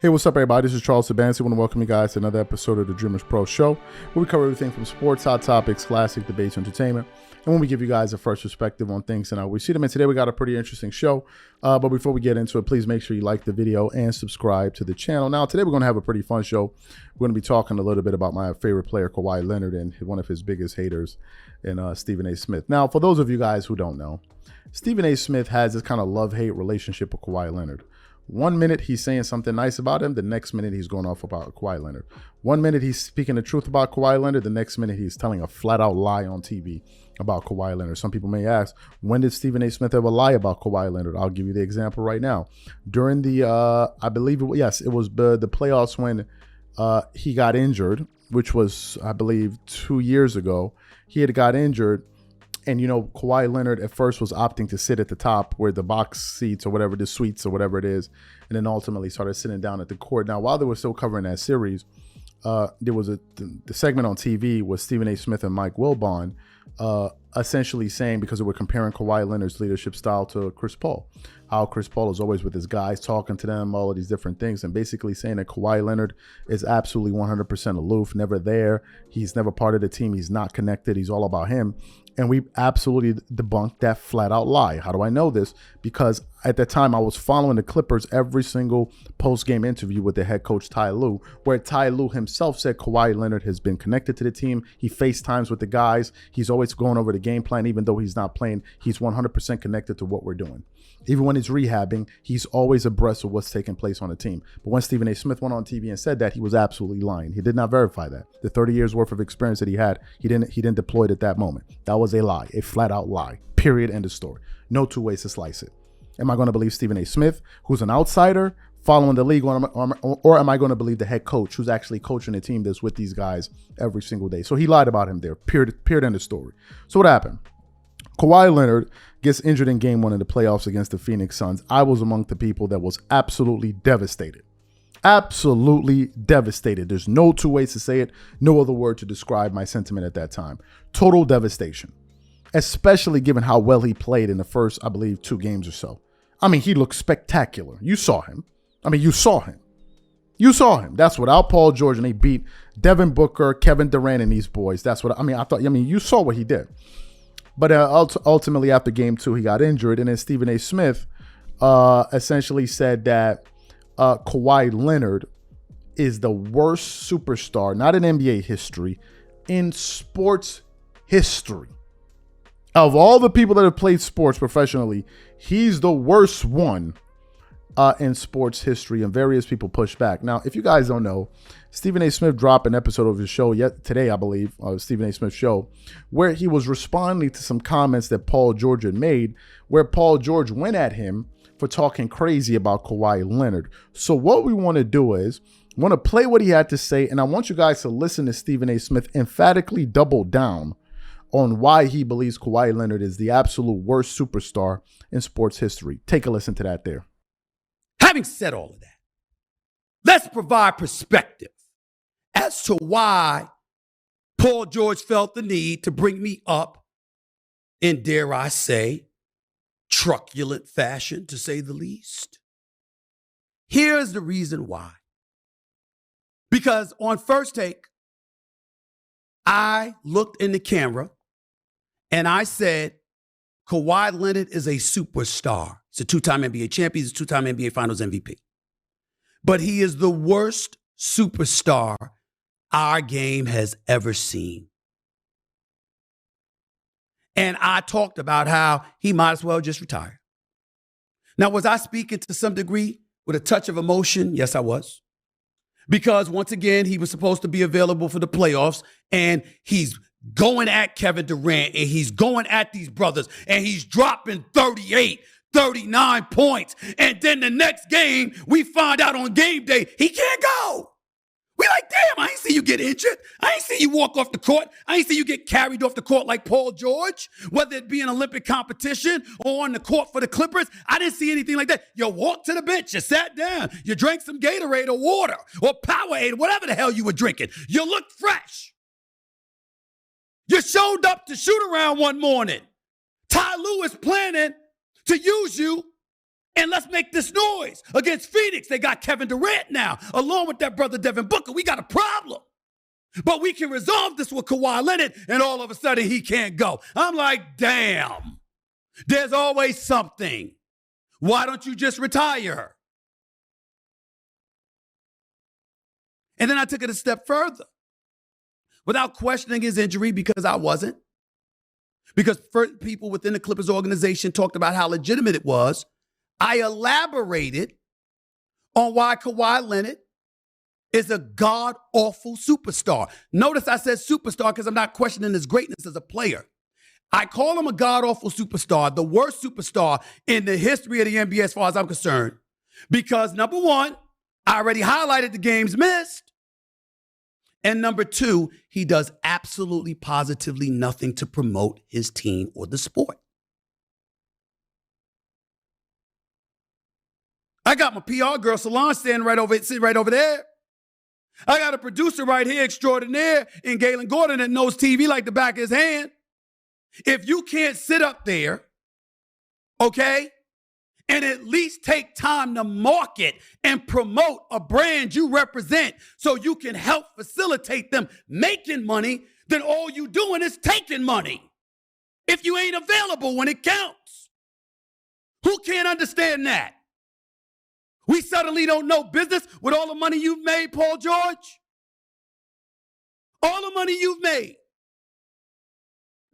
Hey, what's up, everybody? This is Charles Sabansi. I want to welcome you guys to another episode of the Dreamerspro Show, where we cover everything from sports, hot topics, classic debates, entertainment, and when we give you guys a first perspective on things and how we see them. And today we got a pretty interesting show. But before we get into it, please make sure you like the video and subscribe to the channel. Now, today we're going to have a pretty fun show. We're going to be talking a little bit about my favorite player, Kawhi Leonard, and one of his biggest haters, in Stephen A. Smith. Now, for those of you guys who don't know, Stephen A. Smith has this kind of love-hate relationship with Kawhi Leonard. 1 minute he's saying something nice about him, the next minute he's going off about Kawhi Leonard. 1 minute he's speaking the truth about Kawhi Leonard, the next minute he's telling a flat-out lie on TV about Kawhi Leonard. Some people may ask, when did Stephen A. Smith ever lie about Kawhi Leonard? I'll give you the example right now. During the, I believe, it was the playoffs when he got injured, which was, I believe, 2 years ago. He had got injured. And, you know, Kawhi Leonard at first was opting to sit at the top where the box seats or whatever, the suites or whatever it is, and then ultimately started sitting down at the court. Now, while they were still covering that series, there was the segment on TV with Stephen A. Smith and Mike Wilbon essentially saying, because they were comparing Kawhi Leonard's leadership style to Chris Paul, how Chris Paul is always with his guys, talking to them, all of these different things, and basically saying that Kawhi Leonard is absolutely 100% aloof, never there. He's never part of the team. He's not connected. He's all about him. And we absolutely debunked that flat out lie. How do I know this? Because at that time I was following the Clippers every single post-game interview with the head coach Ty Lue, where Ty Lue himself said Kawhi Leonard has been connected to the team. He FaceTimes with the guys. He's always going over the game plan, even though he's not playing. He's 100% connected to what we're doing. Even when he's rehabbing, he's always abreast of what's taking place on the team. But when Stephen A. Smith went on TV and said that, he was absolutely lying. He did not verify that. The 30 years worth of experience that he had, he didn't deploy it at that moment. That was a lie, a flat out lie. Period. End of story. No two ways to slice it. Am I going to believe Stephen A. Smith, who's an outsider following the league, or am I going to believe the head coach who's actually coaching the team that's with these guys every single day? So he lied about him there. Period. End of story. So what happened? Kawhi Leonard gets injured in game 1 of the playoffs against the Phoenix Suns. I was among the people that was absolutely devastated. Absolutely devastated. There's no two ways to say it. No other word to describe my sentiment at that time. Total devastation. Especially given how well he played in the first, I believe, 2 games or so. I mean, he looked spectacular. You saw him. You saw him. That's without Paul George, and they beat Devin Booker, Kevin Durant, and these boys. That's what you saw what he did. But ultimately, after game 2, he got injured. And then Stephen A. Smith essentially said that Kawhi Leonard is the worst superstar, not in NBA history, in sports history. Of all the people that have played sports professionally, he's the worst one in sports history, and various people push back. Now, if you guys don't know, Stephen A. Smith dropped an episode of his show today, I believe, Stephen A. Smith's show, where he was responding to some comments that Paul George had made, where Paul George went at him for talking crazy about Kawhi Leonard. So what we want to do is, we want to play what he had to say, and I want you guys to listen to Stephen A. Smith emphatically double down on why he believes Kawhi Leonard is the absolute worst superstar in sports history. Take a listen to that there. Having said all of that, let's provide perspective as to why Paul George felt the need to bring me up in, dare I say, truculent fashion, to say the least. Here's the reason why. Because on First Take, I looked in the camera and I said, Kawhi Leonard is a superstar. He's a 2-time NBA champion. He's a 2-time NBA Finals MVP. But he is the worst superstar our game has ever seen. And I talked about how he might as well just retire. Now, was I speaking to some degree with a touch of emotion? Yes, I was. Because once again, he was supposed to be available for the playoffs, and he's going at Kevin Durant, and he's going at these brothers, and he's dropping 38, 39 points. And then the next game, we find out on game day, he can't go. We like, damn, I ain't see you get injured. I ain't see you walk off the court. I ain't see you get carried off the court like Paul George, whether it be an Olympic competition or on the court for the Clippers. I didn't see anything like that. You walked to the bench, you sat down, you drank some Gatorade or water or Powerade, whatever the hell you were drinking. You looked fresh. You showed up to shoot around one morning. Ty Lue is planning to use you And let's make this noise against Phoenix. They got Kevin Durant now, along with that brother Devin Booker. We got a problem. But we can resolve this with Kawhi Leonard, and all of a sudden he can't go. I'm like, damn, there's always something. Why don't you just retire? And then I took it a step further. Without questioning his injury, because I wasn't. Because people within the Clippers organization talked about how legitimate it was. I elaborated on why Kawhi Leonard is a god-awful superstar. Notice I said superstar because I'm not questioning his greatness as a player. I call him a god-awful superstar, the worst superstar in the history of the NBA as far as I'm concerned. Because number one, I already highlighted the games missed. And number two, he does absolutely positively nothing to promote his team or the sport. I got my PR girl, Solange, sitting right over there. I got a producer right here, extraordinaire, in Galen Gordon that knows TV like the back of his hand. If you can't sit up there, okay, and at least take time to market and promote a brand you represent so you can help facilitate them making money, then all you doing is taking money. If you ain't available when it counts. Who can't understand that? We suddenly don't know business with all the money you've made, Paul George. All the money you've made.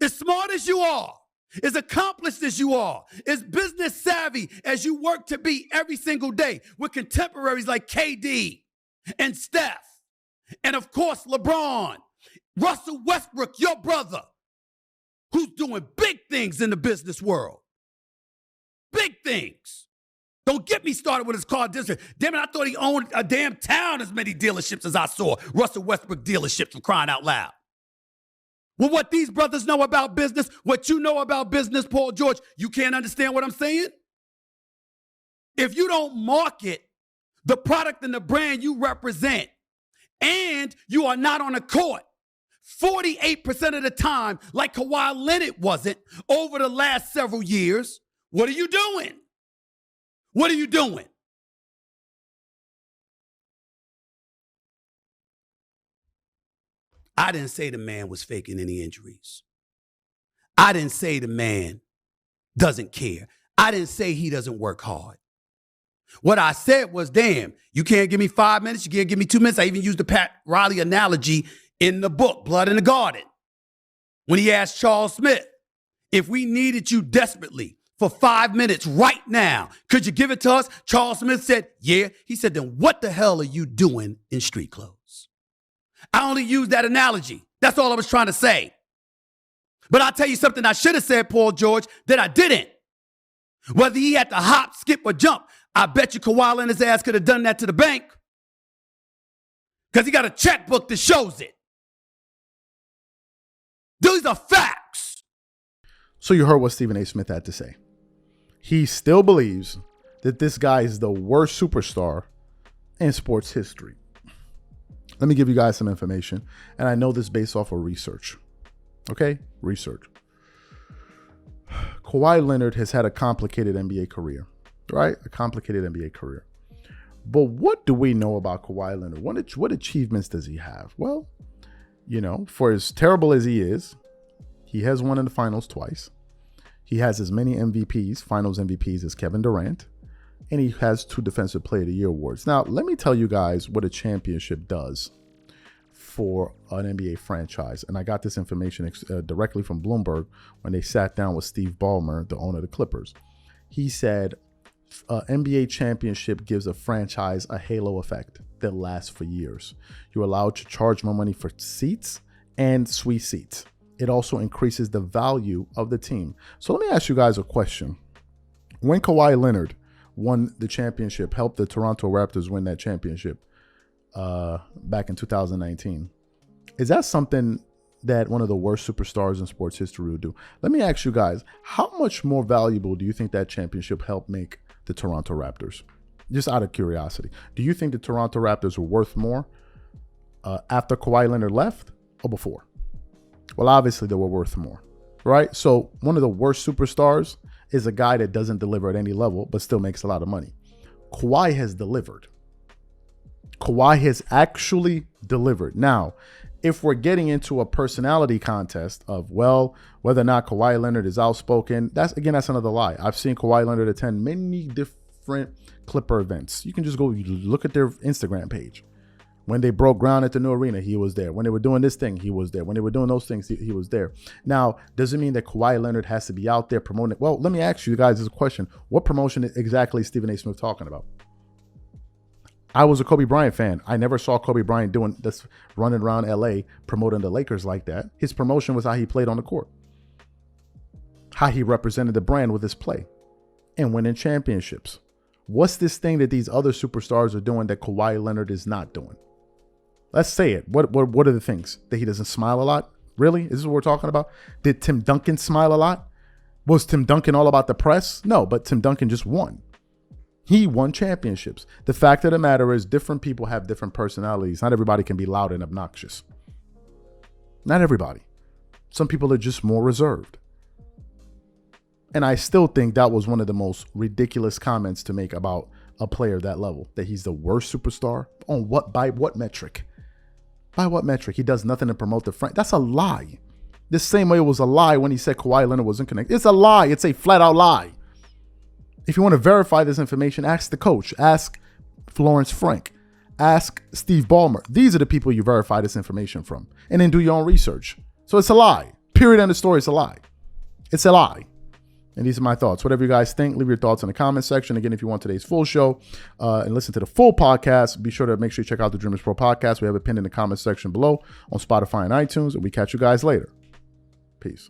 As smart as you are, as accomplished as you are, as business savvy as you work to be every single day with contemporaries like KD and Steph, and of course LeBron, Russell Westbrook, your brother, who's doing big things in the business world. Big things. Don't get me started with his car dealership. Damn it, I thought he owned a damn town as many dealerships as I saw. Russell Westbrook dealerships, for crying out loud. Well, what these brothers know about business, what you know about business, Paul George, you can't understand what I'm saying? If you don't market the product and the brand you represent, and you are not on the court 48% of the time, like Kawhi Leonard wasn't over the last several years, what are you doing? What are you doing? I didn't say the man was faking any injuries. I didn't say the man doesn't care. I didn't say he doesn't work hard. What I said was, damn, you can't give me 5 minutes, you can't give me 2 minutes. I even used the Pat Riley analogy in the book, Blood in the Garden, when he asked Charles Smith, if we needed you desperately for 5 minutes right now, could you give it to us? Charles Smith said, yeah. He said, then what the hell are you doing in street clothes? I only used that analogy. That's all I was trying to say. But I'll tell you something I should have said, Paul George, that I didn't. Whether he had to hop, skip, or jump, I bet you Kawhi Leonard's ass could have done that to the bank. Because he got a checkbook that shows it. These are facts. So you heard what Stephen A. Smith had to say. He still believes that this guy is the worst superstar in sports history. Let me give you guys some information. And I know this based off of research. Okay? Research. Kawhi Leonard has had a complicated NBA career, right? A complicated NBA career. But what do we know about Kawhi Leonard? What achievements does he have? Well, you know, for as terrible as he is, he has won in the finals twice. He has as many MVPs, finals MVPs, as Kevin Durant. And he has 2 Defensive Player of the Year awards. Now, let me tell you guys what a championship does for an NBA franchise. And I got this information directly from Bloomberg when they sat down with Steve Ballmer, the owner of the Clippers. He said, NBA championship gives a franchise a halo effect that lasts for years. You're allowed to charge more money for seats and suite seats. It also increases the value of the team. So let me ask you guys a question. When Kawhi Leonard won the championship, helped the Toronto Raptors win that championship back in 2019, is that something that one of the worst superstars in sports history would do? Let me ask you guys, how much more valuable do you think that championship helped make the Toronto Raptors? Just out of curiosity. Do you think the Toronto Raptors were worth more after Kawhi Leonard left or before? Well, obviously they were worth more, right? So one of the worst superstars is a guy that doesn't deliver at any level, but still makes a lot of money. Kawhi has delivered. Kawhi has actually delivered. Now, if we're getting into a personality contest of, well, whether or not Kawhi Leonard is outspoken, that's another lie. I've seen Kawhi Leonard attend many different Clipper events. You can just go look at their Instagram page. When they broke ground at the new arena, he was there. When they were doing this thing, he was there. When they were doing those things, he was there. Now, does it mean that Kawhi Leonard has to be out there promoting it? Well, let me ask you guys this question. What promotion exactly is Stephen A. Smith talking about? I was a Kobe Bryant fan. I never saw Kobe Bryant doing this, running around LA promoting the Lakers like that. His promotion was how he played on the court, how he represented the brand with his play and winning championships. What's this thing that these other superstars are doing that Kawhi Leonard is not doing? Let's say it. What are the things? That he doesn't smile a lot? Really? Is this what we're talking about? Did Tim Duncan smile a lot? Was Tim Duncan all about the press? No, but Tim Duncan just won. He won championships. The fact of the matter is different people have different personalities. Not everybody can be loud and obnoxious. Not everybody. Some people are just more reserved. And I still think that was one of the most ridiculous comments to make about a player that level, that he's the worst superstar. On what? By what metric? By what metric? He does nothing to promote the franchise. That's a lie. The same way it was a lie when he said Kawhi Leonard wasn't connected. It's a lie. It's a flat out lie. If you want to verify this information, ask the coach, ask Florence Frank, ask Steve Ballmer. These are the people you verify this information from, and then do your own research. So it's a lie. Period. End of story. It's a lie. It's a lie. And these are my thoughts. Whatever you guys think, leave your thoughts in the comment section. Again, if you want today's full show and listen to the full podcast, be sure to make sure you check out the Dreamerspro podcast. We have it pinned in the comment section below on Spotify and iTunes, and we catch you guys later. Peace.